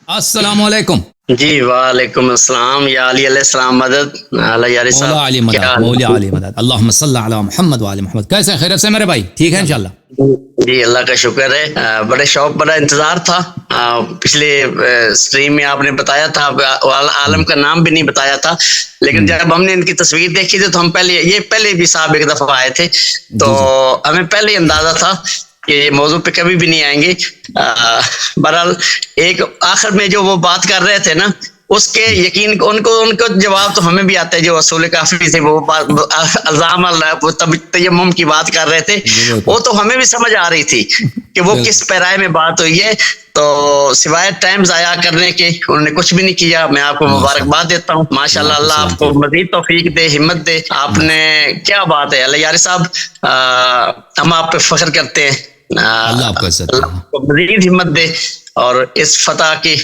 السلام علیکم جی وعلیکم السلام. یا علی علیہ السلام مدد. یاری مولا صاحب علی مدد, مولا علی مدد. اللہم صلی علی محمد وعلی محمد. کیسے خیریت سے میرے بھائی؟ ٹھیک ہے انشاءاللہ. جی اللہ کا شکر ہے. بڑے شوق بڑا انتظار تھا. پچھلے سٹریم میں آپ نے بتایا تھا, عالم کا نام بھی نہیں بتایا تھا, لیکن جب ہم نے ان کی تصویر دیکھی تھی تو ہم پہلے بھی صاحب ایک دفعہ آئے تھے, تو ہمیں پہلے ہی اندازہ تھا کہ یہ موضوع پہ کبھی بھی نہیں آئیں گے. بہرحال ایک آخر میں جو وہ بات کر رہے تھے نا, اس کے یقین ان کو جواب تو ہمیں بھی آتا ہے. جو اصول کافی تھے وہ الزام تیمم کی بات کر رہے تھے, وہ تو ہمیں بھی سمجھ آ رہی تھی کہ وہ کس پیرائے میں بات ہوئی ہے. تو سوائے ٹائم ضائع کرنے کے انہوں نے کچھ بھی نہیں کیا. میں آپ کو مبارکباد دیتا ہوں. ماشاءاللہ, اللہ آپ کو مزید توفیق دے, ہمت دے. آپ نے کیا بات ہے اللہ یاری صاحب, ہم آپ پہ فخر کرتے ہیں. اللہ آپ کو عزت دے, اللہ کو مزید ہمت دے اور اس فتح کی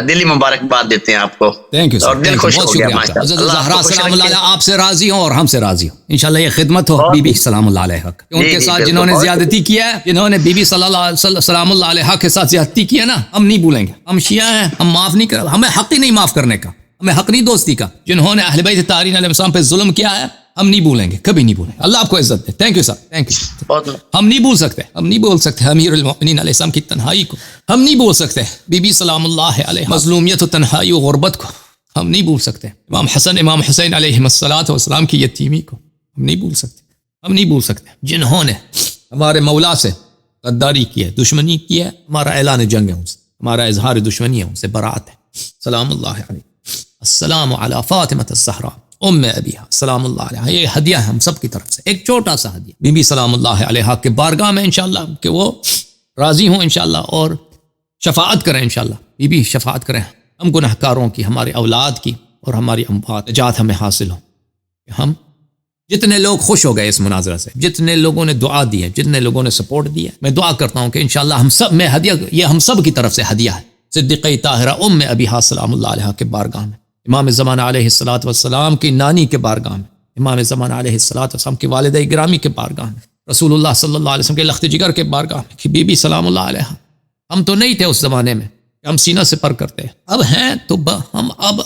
دلی مبارکباد دیتے ہیں آپ کو. تھینک یو اور سر, دل بہت خوش ہو گیا. شکریہ آپ کا. حضرت زہرا سلام اللہ علیہ آپ سے راضی ہوں اور ہم سے راضی ہوں انشاءاللہ. یہ خدمت ہو بی بی سلام اللہ علیہ کا. ان کے ساتھ جنہوں نے زیادتی کیا ہے, جنہوں نے بی بی صلی اللہ سلام اللہ علیہ کے ساتھ زیادتی کیا نا, ہم نہیں بھولیں گے. ہم شیعہ ہیں, ہم معاف نہیں کر, ہمیں حق ہی نہیں معاف کرنے کا, ہمیں حق نہیں دوستی کا. جنہوں نے اہل بیت طاہرین علیہ السلام پہ ظلم کیا ہے ہم نہیں بھولیں گے, کبھی نہیں بھولیں گے. اللہ آپ کو عزت دے. Thank you sir, thank you. ہم نہیں بھول سکتے امیر المؤمنین علیہ السلام کی تنہائی کو. ہم نہیں بھول سکتے بی بی سلام اللہ علیہ مظلومیت و تنہائی و غربت کو. ہم نہیں بھول سکتے امام حسن امام حسین علیہ السلام کی یتیمی کو. ہم نہیں بھول سکتے جنہوں نے ہمارے مولا سے غداری کی ہے, دشمنی کی ہے. ہمارا اعلان جنگ ہے ان سے, ہمارا اظہار دشمنی ہے ان سے, برات ہے. سلام اللہ علیہ. السلام علی فاطمہ الزہرا ام ابیہا سلام اللہ علیہ. یہ ہدیہ ہے ہم سب کی طرف سے, ایک چھوٹا سا ہدیہ بی بی سلام اللہ علیہ کے بارگاہ میں انشاءاللہ, کہ وہ راضی ہوں انشاءاللہ اور شفاعت کریں انشاءاللہ. بی بی شفاعت کریں ہم گنہگاروں کی, ہمارے اولاد کی اور ہماری اموات نجات ہمیں حاصل ہو. ہم جتنے لوگ خوش ہو گئے اس مناظرہ سے, جتنے لوگوں نے دعا دی ہے, جتنے لوگوں نے سپورٹ دی ہے, میں دعا کرتا ہوں کہ انشاءاللہ ہم سب میں ہدیہ, یہ ہم سب کی طرف سے ہدیہ ہے صدیقہ طاہرہ ام ابیہا سلام اللہ علیہ کے بارگاہ میں, امام زمانہ علیہ السلام کی نانی کے بارگاہ میں, امام زمانہ علیہ السلام کی والدہ گرامی کے بارگاہ میں, رسول اللہ صلی اللہ علیہ وسلم کے لخت جگر کے بارگاہ میں کہ بی بی سلام اللہ علیہ. ہم تو نہیں تھے اس زمانے میں ہم سینہ سے پر کرتے, اب ہیں تو ہم اب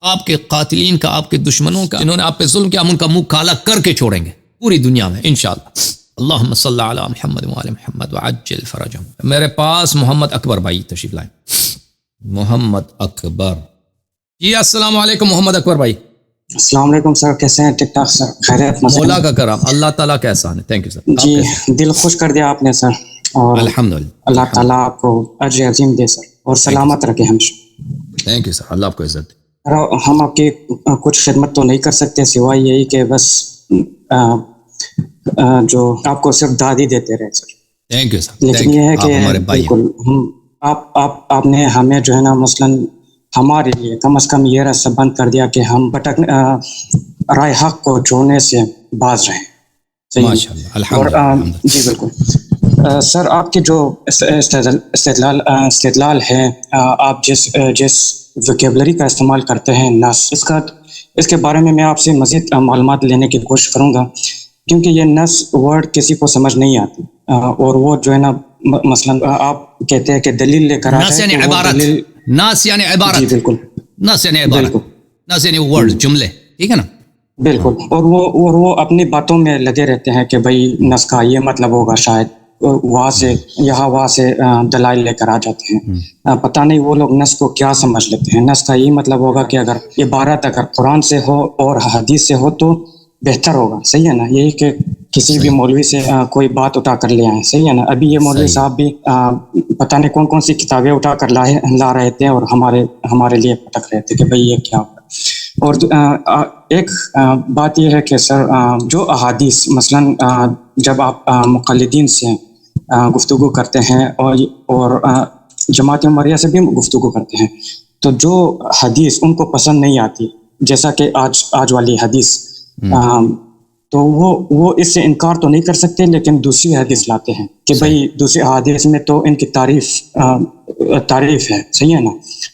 آپ کے قاتلین کا, آپ کے دشمنوں کا, جنہوں نے آپ پہ ظلم کیا, ہم ان کا منہ کالا کر کے چھوڑیں گے پوری دنیا میں انشاءاللہ. اللہم صلی علی محمد وعلی محمد وعجل فرجہم. میرے پاس محمد اکبر بھائی تشریف لائیں. محمد اکبر جی, السلام علیکم محمد اکبر بھائی. السلام علیکم سر, کیسے ہیں؟ ٹھیک ٹھاک سر, خیریت؟ مولا کا کرم, اللہ تعالیٰ کا احسان ہے. تھینک یو سر. جی دل خوش کر دیا آپ نے سر, اور الحمدللہ اللہ تعالیٰ آپ کو اجر عظیم دے سر, اور سلامت رکھے ہمیشہ. تھینک یو سر, اللہ آپ کو عزت دے. ہم آپ کی کچھ خدمت تو نہیں کر سکتے سوائے یہی کہ بس جو آپ کو صرف داد ہی دیتے رہے سر. تھینک یو سر. لیکن یہ ہے کہ بالکل آپ نے ہمیں جو ہے نا مثلاً ہمارے لیے کم از کم یہ راستہ بند کر دیا کہ ہم رائے حق کو چھوڑنے سے باز رہیں. اور جی بالکل سر, آپ کے جو استدلال ہے, آپ جس ویکیبلری کا استعمال کرتے ہیں نس, اس کے بارے میں آپ سے مزید معلومات لینے کی کوشش کروں گا, کیونکہ یہ نس ورڈ کسی کو سمجھ نہیں آتی, اور وہ جو ہے نا مثلاً آپ کہتے ہیں کہ دلیل لے کر آ جائیں, ناس یعنی عبارت. جی بالکل, ناس یعنی عبارت, ناس یعنی ورڈ, جملے, ٹھیک ہے نا. بالکل, اور وہ اپنی باتوں میں لگے رہتے ہیں کہ بھائی نس کا یہ مطلب ہوگا, شاید وہاں سے دلائل لے کر آ جاتے ہیں. پتہ نہیں وہ لوگ نس کو کیا سمجھ لیتے ہیں. نس کا یہ مطلب ہوگا کہ اگر عبارت اگر قرآن سے ہو اور حدیث سے ہو تو بہتر ہوگا, صحیح ہے نا. یہی کہ کسی بھی مولوی سے کوئی بات اٹھا کر لے آئیں, صحیح ہے نا. ابھی یہ مولوی صاحب بھی پتہ نہیں کون سی کتابیں اٹھا کر لا رہے تھے اور ہمارے لیے پٹک رہے تھے کہ بھئی یہ کیا ہوگا. اور ایک بات یہ ہے کہ سر, جو احادیث مثلاً جب آپ مقلدین سے گفتگو کرتے ہیں اور جماعت عمریہ سے بھی گفتگو کرتے ہیں, تو جو حدیث ان کو پسند نہیں آتی, جیسا کہ آج والی حدیث, تو وہ اس سے انکار تو نہیں کر سکتے, لیکن دوسری حدیث لاتے ہیں کہ بھئی دوسری حدیث میں تو ان کی تعریف ہے, صحیح ہے نا,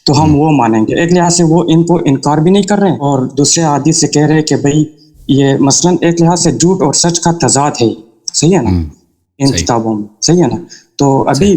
تو ہم وہ مانیں گے. ایک لحاظ سے وہ ان کو انکار بھی نہیں کر رہے ہیں, اور دوسرے حدیث سے کہہ رہے ہیں کہ بھئی یہ مثلاً ایک لحاظ سے جھوٹ اور سچ کا تضاد ہے, صحیح ہے نا, ان کتابوں میں, صحیح ہے نا. تو ابھی